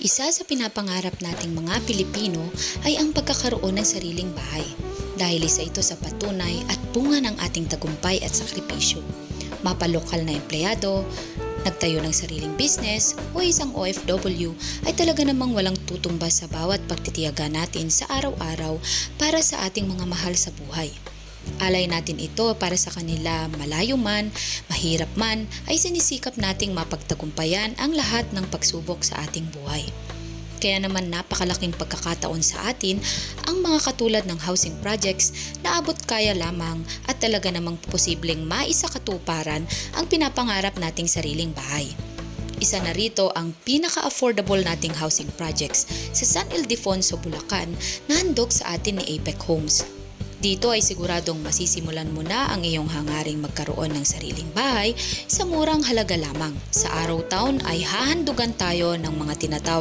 Isa sa pinapangarap nating mga Pilipino ay ang pagkakaroon ng sariling bahay dahil isa ito sa patunay at bunga ng ating tagumpay at sakripisyo. Mapalokal na empleyado, nagtayo ng sariling business o isang OFW ay talaga namang walang tutumbas sa bawat pagtitiyaga natin sa araw-araw para sa ating mga mahal sa buhay. Alay natin ito para sa kanila, malayo man, mahirap man, ay sinisikap nating mapagtagumpayan ang lahat ng pagsubok sa ating buhay. Kaya naman napakalaking pagkakataon sa atin ang mga katulad ng housing projects na abot kaya lamang at talaga namang posibleng maisakatuparan ang pinapangarap nating sariling bahay. Isa na rito ang pinaka-affordable nating housing projects sa San Ildefonso, Bulacan na handog sa atin ni Apex Homes. Dito ay siguradong masisimulan mo na ang iyong hangaring magkaroon ng sariling bahay sa murang halaga lamang. Sa araw taon ay hahandugan tayo ng mga tinatawag